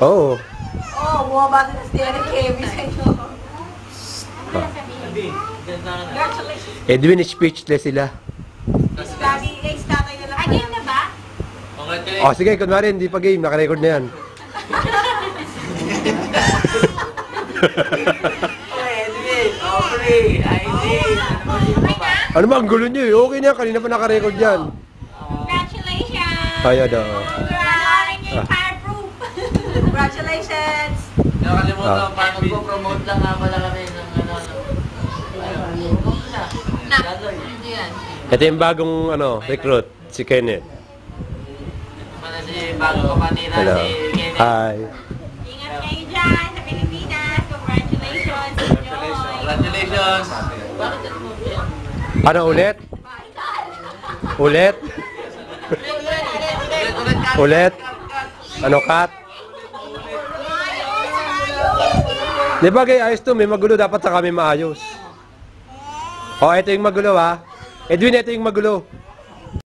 Oo. Oo, bumaba sa steering Kevin sa inyo. Congratulations. Edwin, speechless sila. Lagi ex-tatay nila. Ah, game na ba? O sige, kunwari, hindi pa game. Nakarecord na yan. Edwin, Aubrey, Aileen. Ano ba, ang gulo nyo eh. Okay na yan, kanina pa nakarecord yan. Congratulations! Ayan o. Fireproof! Congratulations! Nakalimutan, paano po promote lang nga pala kami ng Ito yung bagong recruit, si Kenneth. Para si bago kapatira Hello. si Kenneth. Hi. Ingat kayo dyan sa Pilipinas. Congratulations! Enjoy! Congratulations. Bakit mo yan? Ano ulit? Ulit? Ulit? Ano, Kat? Di ba kay ayos to, may magulo, dapat sa kami maayos. O, ito yung magulo ha. Edwin, ito yung magulo.